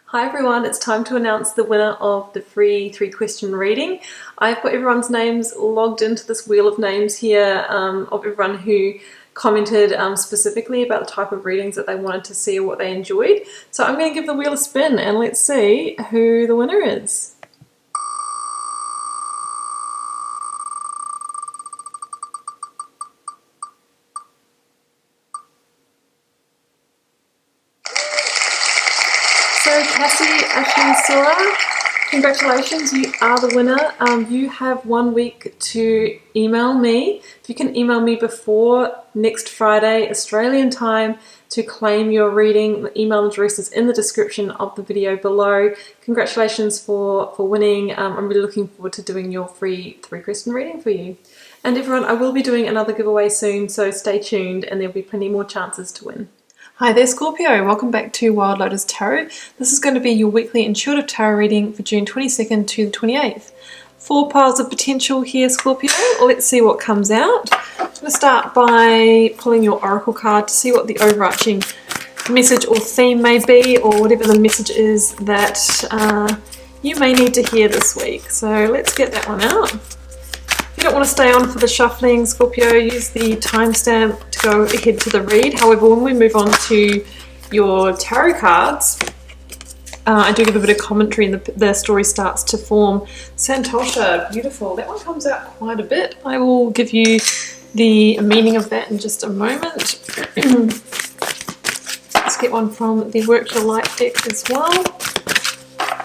Hi everyone, it's time to announce the winner of the free 3-question reading. I've got everyone's names logged into this wheel of names here of everyone who commented specifically about the type of readings that they wanted to see or what they enjoyed. So I'm going to give the wheel a spin and let's see who the winner is. So Cassie Ashinsura, congratulations, you are the winner. You have 1 week to email me. If you can email me before next Friday Australian time to claim your reading, the email address is in the description of the video below. Congratulations for winning. I'm really looking forward to doing your free 3-question reading for you. And everyone, I will be doing another giveaway soon, so stay tuned and there'll be plenty more chances to win. Hi there Scorpio, welcome back to Wild Lotus Tarot. This is going to be your weekly intuitive tarot reading for June 22nd to the 28th. 4 piles of potential here Scorpio, let's see what comes out. I'm going to start by pulling your oracle card to see what the overarching message or theme may be, or whatever the message is that you may need to hear this week. So let's get that one out. If you don't want to stay on for the shuffling, Scorpio, use the timestamp to go ahead to the read. However, when we move on to your tarot cards, I do give a bit of commentary and the story starts to form. Santosha, beautiful. That one comes out quite a bit. I will give you the meaning of that in just a moment. Let's get one from the Work Your Light deck as well.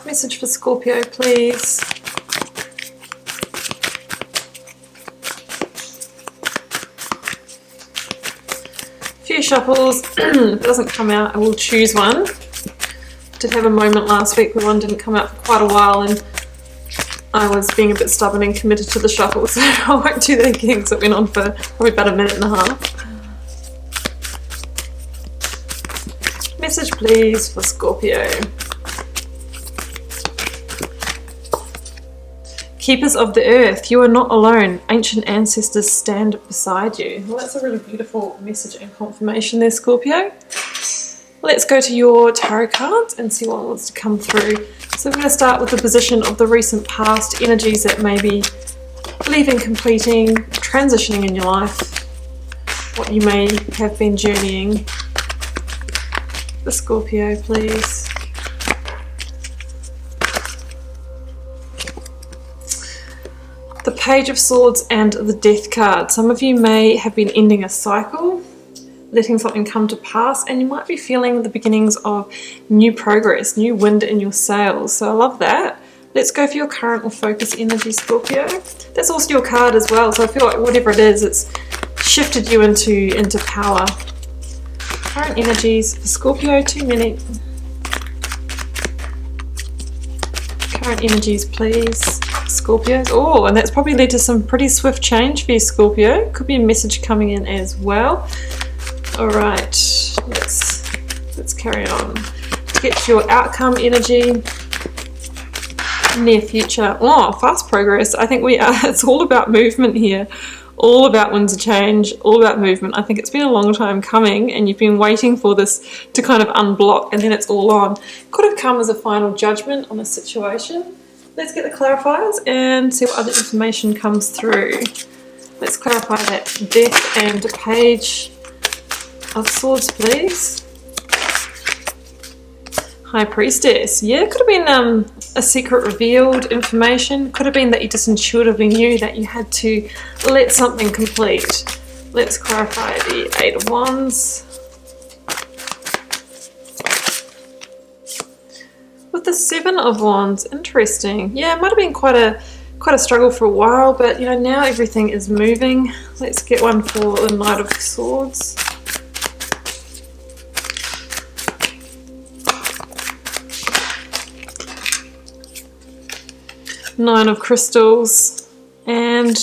Message for Scorpio, please. Few shuffles. If it doesn't come out, I will choose one. Did have a moment last week where one didn't come out for quite a while and I was being a bit stubborn and committed to the shuffle, so I won't do that again because it went on for probably about 1.5 minutes. Message please for Scorpio. Keepers of the earth, you are not alone. Ancient ancestors stand beside you. Well, that's a really beautiful message and confirmation there, Scorpio. Let's go to your tarot cards and see what wants to come through. So we're going to start with the position of the recent past, energies that may be leaving, completing, transitioning in your life, what you may have been journeying. The Scorpio, please. The Page of Swords and the Death card. Some of you may have been ending a cycle, letting something come to pass, and you might be feeling the beginnings of new progress, new wind in your sails. So I love that. Let's go for your current or focus energy, Scorpio. That's also your card as well, so I feel like whatever it is, it's shifted you into power. Current energies for Scorpio, too many. Current energies, please. Scorpios. Oh, and that's probably led to some pretty swift change for you, Scorpio. Could be a message coming in as well. All right, let's carry on. To get to your outcome energy, near future. Oh, fast progress. I think we are. It's all about movement here. All about winds of change. All about movement. I think it's been a long time coming, and you've been waiting for this to kind of unblock, and then it's all on. Could have come as a final judgment on a situation. Let's get the clarifiers and see what other information comes through. Let's clarify that Death and Page of Swords, please. High Priestess. Yeah, could have been a secret revealed information. Could have been that you just intuitively knew that you had to let something complete. Let's clarify the 8 of Wands. With the 7 of Wands, interesting. Yeah, it might have been quite a struggle for a while, but you know, now everything is moving. Let's get one for the Knight of Swords. Nine of Crystals and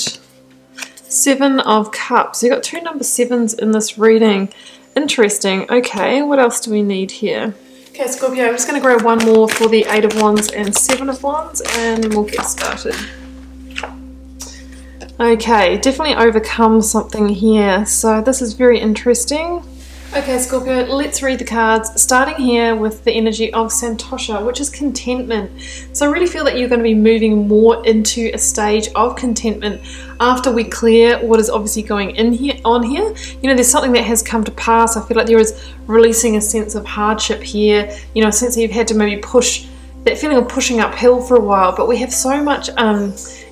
7 of Cups. You've got 2 number 7s in this reading. Interesting. Okay, what else do we need here? Okay, Scorpio, I'm just going to grab one more for the 8 of Wands and 7 of Wands, and then we'll get started. Okay, definitely overcome something here. So this is very interesting. Okay, Scorpio, let's read the cards, starting here with the energy of Santosha, which is contentment. So I really feel that you're going to be moving more into a stage of contentment after we clear what is obviously going on here. You know, there's something that has come to pass. I feel like there is releasing a sense of hardship here, you know, a sense that you've had to maybe push, that feeling of pushing uphill for a while, but we have so much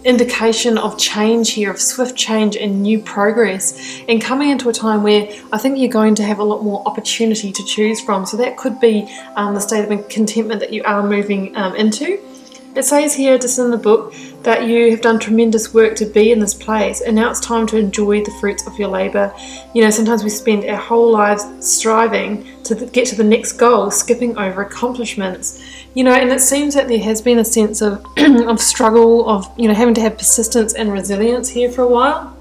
indication of change here, of swift change and new progress, and coming into a time where I think you're going to have a lot more opportunity to choose from. So that could be the state of contentment that you are moving into. It says here just in the book that you have done tremendous work to be in this place, and now it's time to enjoy the fruits of your labor. You know, sometimes we spend our whole lives striving to get to the next goal, skipping over accomplishments. You know, and it seems that there has been a sense of of struggle, of, you know, having to have persistence and resilience here for a while.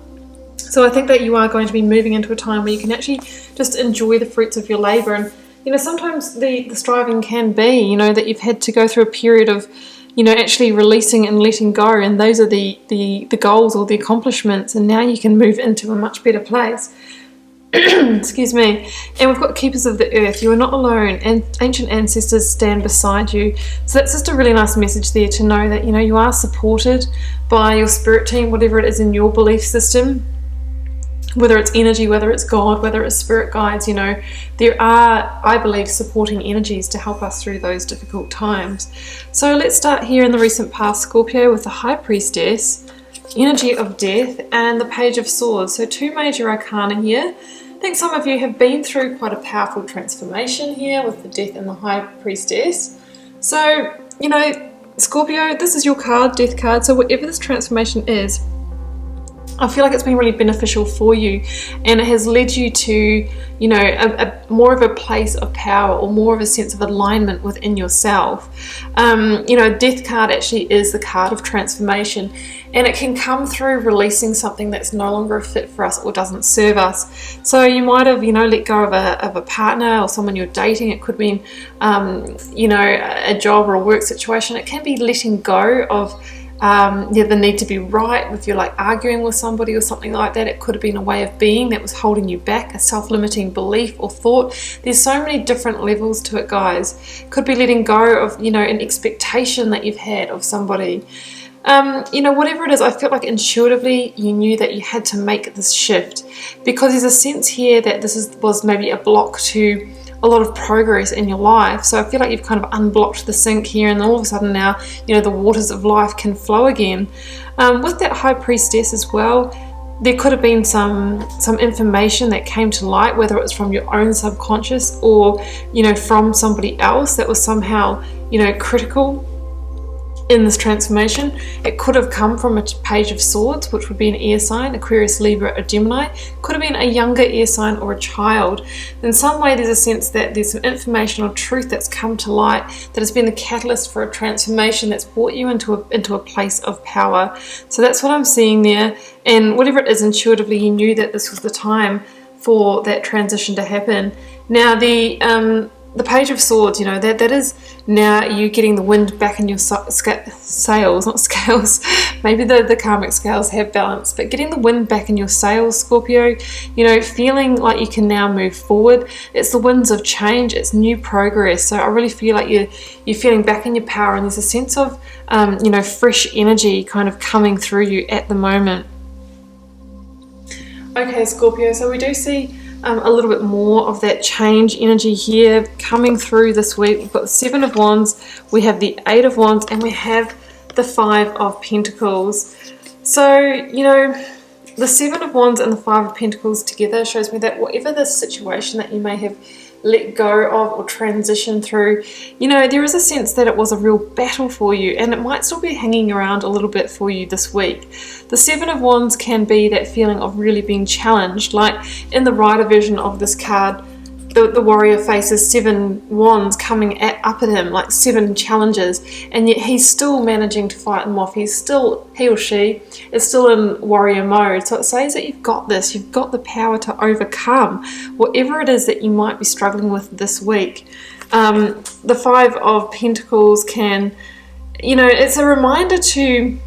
So I think that you are going to be moving into a time where you can actually just enjoy the fruits of your labor. And, you know, sometimes the striving can be, you know, that you've had to go through a period of, you know, actually releasing and letting go, and those are the goals or the accomplishments, and now you can move into a much better place. Excuse me. And we've got keepers of the earth. You are not alone, and ancient ancestors stand beside you. So that's just a really nice message there, to know that, you know, you are supported by your spirit team, whatever it is in your belief system, whether it's energy, whether it's God, whether it's spirit guides. You know, there are, I believe, supporting energies to help us through those difficult times. So let's start here in the recent past, Scorpio, with the High Priestess, energy of death, and the Page of Swords. So two major arcana here. I think some of you have been through quite a powerful transformation here with the Death and the High Priestess. So, you know, Scorpio, this is your card, Death card. So whatever this transformation is, I feel like it's been really beneficial for you, and it has led you to, you know, a more of a place of power, or more of a sense of alignment within yourself. You know, Death card actually is the card of transformation, and it can come through releasing something that's no longer a fit for us or doesn't serve us. So you might have, you know, let go of a partner or someone you're dating. It could mean, you know, a job or a work situation. It can be letting go of the need to be right, if you're like arguing with somebody or something like that. It could have been a way of being that was holding you back, a self-limiting belief or thought. There's so many different levels to it, guys. Could be letting go of, you know, an expectation that you've had of somebody. You know, whatever it is, I feel like intuitively you knew that you had to make this shift, because there's a sense here that this was maybe a block to a lot of progress in your life. So I feel like you've kind of unblocked the sink here, and all of a sudden now, you know, the waters of life can flow again. With that High Priestess as well, there could have been some information that came to light, whether it was from your own subconscious or, you know, from somebody else, that was somehow, you know, critical in this transformation. It could have come from a Page of Swords, which would be an air sign, Aquarius, Libra, or Gemini. Could have been a younger air sign or a child. In some way, there's a sense that there's some information or truth that's come to light that has been the catalyst for a transformation that's brought you into a place of power. So that's what I'm seeing there. And whatever it is, intuitively you knew that this was the time for that transition to happen. Now the Page of Swords, you know, that is now you getting the wind back in your sails, not scales. Maybe the karmic scales have balance, but getting the wind back in your sails, Scorpio, you know, feeling like you can now move forward. It's the winds of change, it's new progress. So I really feel like you're feeling back in your power, and there's a sense of, you know, fresh energy kind of coming through you at the moment. Okay, Scorpio, so we do see a little bit more of that change energy here coming through this week. We've got the Seven of Wands, we have the Eight of Wands, and we have the Five of Pentacles. So, you know, the Seven of Wands and the Five of Pentacles together shows me that whatever the situation that you may have let go of or transition through, you know, there is a sense that it was a real battle for you, and it might still be hanging around a little bit for you this week. The Seven of Wands can be that feeling of really being challenged, like in the Rider version of this card, the warrior faces 7 wands coming up at him, like 7 challenges, and yet he's still managing to fight them off. He or she is still in warrior mode. So it says that you've got this, you've got the power to overcome whatever it is that you might be struggling with this week. The Five of Pentacles can, you know, it's a reminder to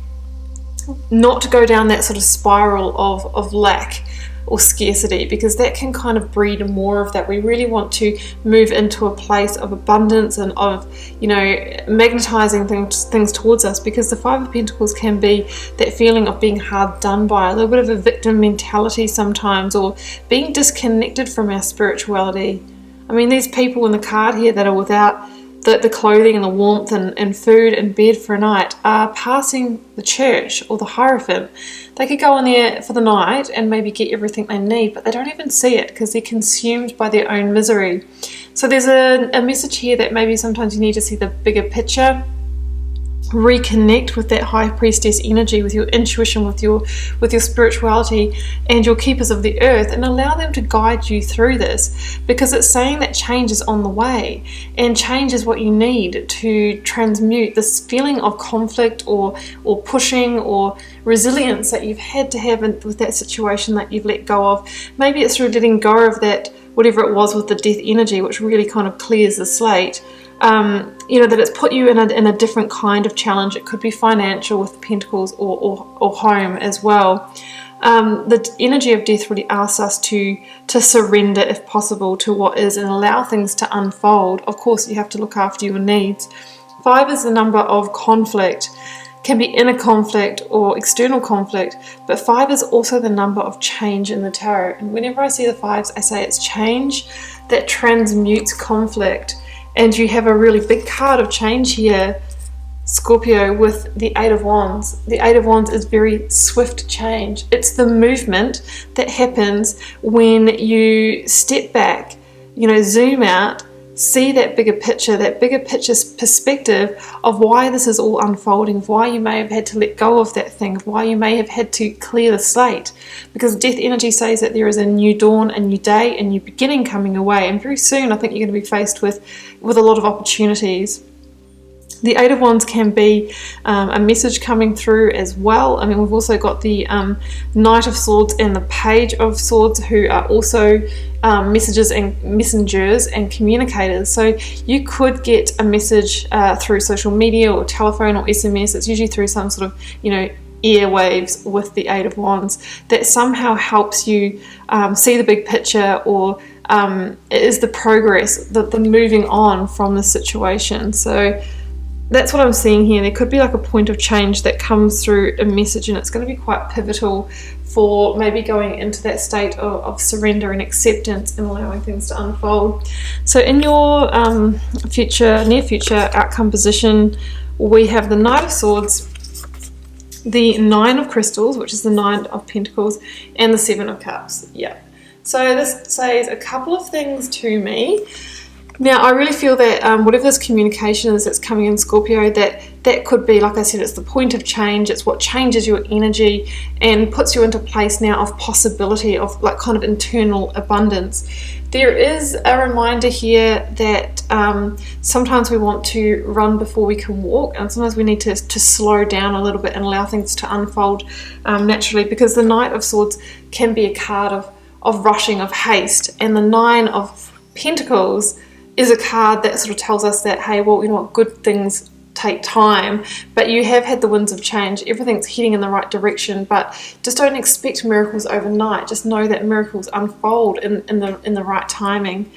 not to go down that sort of spiral of lack. or scarcity, because that can kind of breed more of that. We really want to move into a place of abundance and of, you know, magnetizing things towards us, because the Five of Pentacles can be that feeling of being hard done by, a little bit of a victim mentality sometimes, or being disconnected from our spirituality. I mean, these people in the card here that are without the clothing and the warmth and food and bed for a night are passing the church or the Hierophant. They could go in there for the night and maybe get everything they need, but they don't even see it because they're consumed by their own misery. So there's a message here that maybe sometimes you need to see the bigger picture, reconnect with that High Priestess energy, with your intuition, with your spirituality and your keepers of the earth, and allow them to guide you through this, because it's saying that change is on the way, and change is what you need to transmute this feeling of conflict or pushing or resilience that you've had to have with that situation that you've let go of. Maybe it's through letting go of that, whatever it was with the death energy, which really kind of clears the slate. You know, that it's put you in a different kind of challenge. It could be financial with Pentacles, or home as well. The energy of death really asks us to surrender, if possible, to what is and allow things to unfold. Of course, you have to look after your needs. 5 is the number of conflict. Can be inner conflict or external conflict, but 5 is also the number of change in the tarot. And whenever I see the 5s, I say it's change that transmutes conflict. And you have a really big card of change here, Scorpio, with the 8 of Wands. The 8 of Wands is very swift change. It's the movement that happens when you step back, you know, zoom out, see that bigger picture perspective of why this is all unfolding, of why you may have had to let go of that thing, of why you may have had to clear the slate. Because death energy says that there is a new dawn, a new day, a new beginning coming away, and very soon I think you're going to be faced with a lot of opportunities. The 8 of Wands can be a message coming through as well. I mean, we've also got the Knight of Swords and the Page of Swords, who are also messages and messengers and communicators. So you could get a message through social media or telephone or SMS. It's usually through some sort of, you know, airwaves with the 8 of Wands that somehow helps you see the big picture, or it is the progress, the moving on from the situation. So that's what I'm seeing here. There could be like a point of change that comes through a message, and it's going to be quite pivotal for maybe going into that state of surrender and acceptance and allowing things to unfold. So in your near future outcome position, we have the Knight of Swords, the 9 of Crystals, which is the 9 of Pentacles, and the 7 of Cups. Yeah. So this says a couple of things to me. Now, I really feel that whatever this communication is that's coming in, Scorpio, that could be, like I said, it's the point of change. It's what changes your energy and puts you into a place now of possibility, of like kind of internal abundance. There is a reminder here that sometimes we want to run before we can walk, and sometimes we need to slow down a little bit and allow things to unfold naturally, because the Knight of Swords can be a card of rushing, of haste, and the 9 of Pentacles is a card that sort of tells us that, hey, well, you know what, good things take time, but you have had the winds of change. Everything's heading in the right direction, but just don't expect miracles overnight. Just know that miracles unfold in the right timing.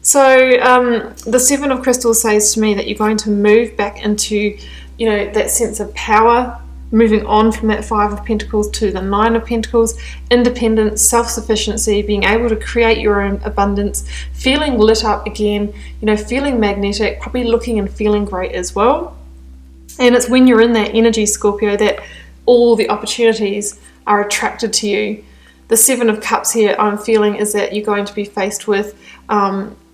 So the 7 of Crystals says to me that you're going to move back into, you know, that sense of power, moving on from that 5 of Pentacles to the 9 of Pentacles, independence, self-sufficiency, being able to create your own abundance, feeling lit up again, you know, feeling magnetic, probably looking and feeling great as well. And it's when you're in that energy, Scorpio, that all the opportunities are attracted to you. The 7 of Cups here, I'm feeling, is that you're going to be faced with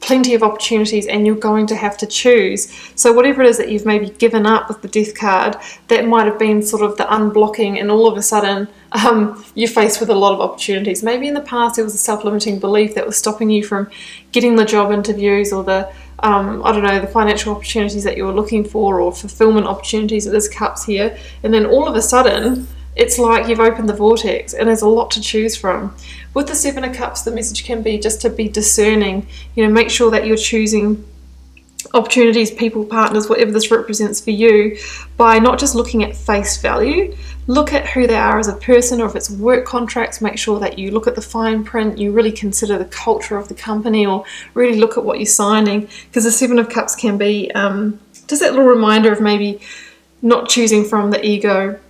plenty of opportunities, and you're going to have to choose. So whatever it is that you've maybe given up with the Death card, that might have been sort of the unblocking, and all of a sudden you're faced with a lot of opportunities. Maybe in the past there was a self-limiting belief that was stopping you from getting the job interviews, or the I don't know, the financial opportunities that you were looking for, or fulfillment opportunities. There's Cups here, and then all of a sudden it's like you've opened the vortex and there's a lot to choose from. With the 7 of Cups, the message can be just to be discerning, you know, make sure that you're choosing opportunities, people, partners, whatever this represents for you, by not just looking at face value. Look at who they are as a person, or if it's work contracts, make sure that you look at the fine print, you really consider the culture of the company, or really look at what you're signing, because the Seven of Cups can be just that little reminder of maybe not choosing from the ego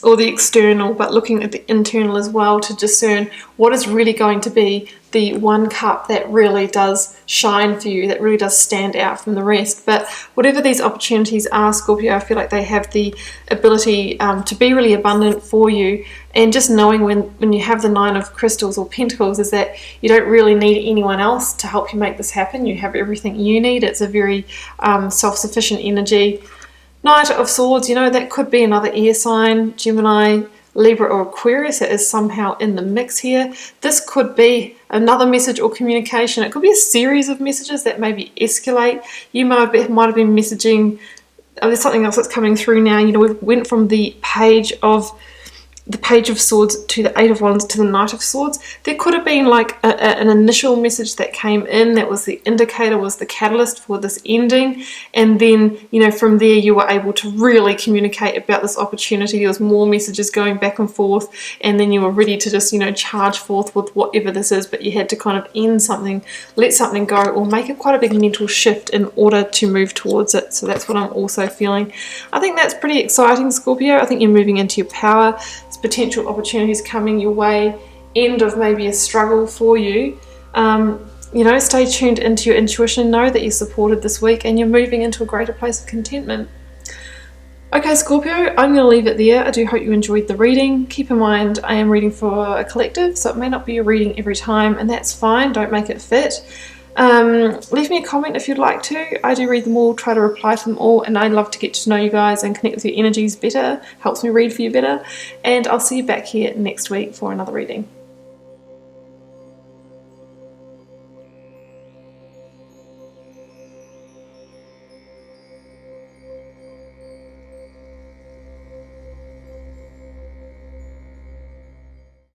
or the external, but looking at the internal as well to discern what is really going to be the one cup that really does shine for you, that really does stand out from the rest. But whatever these opportunities are, Scorpio, I feel like they have the ability to be really abundant for you. And just knowing when you have the Nine of Crystals or Pentacles is that you don't really need anyone else to help you make this happen. You have everything you need. It's a very self-sufficient energy. Knight of Swords, you know, that could be another air sign, Gemini, Libra or Aquarius that is somehow in the mix here. This could be another message or communication. It could be a series of messages that maybe escalate. You might have been messaging, there's something else that's coming through now. You know, we went from the Page of Swords to the Eight of Wands to the Knight of Swords. There could have been like an initial message that came in that was the indicator, was the catalyst for this ending, and then, you know, from there you were able to really communicate about this opportunity. There was more messages going back and forth, and then you were ready to just, you know, charge forth with whatever this is, but you had to kind of end something, let something go, or make it quite a big mental shift in order to move towards it. So that's what I'm also feeling. I think that's pretty exciting, Scorpio. I think you're moving into your power. Potential opportunities coming your way, end of maybe a struggle for you. You know, stay tuned into your intuition, know that you're supported this week, and you're moving into a greater place of contentment. Okay, Scorpio, I'm going to leave it there. I do hope you enjoyed the reading. Keep in mind, I am reading for a collective, so it may not be a reading every time, and that's fine. Don't make it fit. Leave me a comment if you'd like to. I do read them all, try to reply to them all, and I love to get to know you guys and connect with your energies better. Helps me read for you better. And I'll see you back here next week for another reading.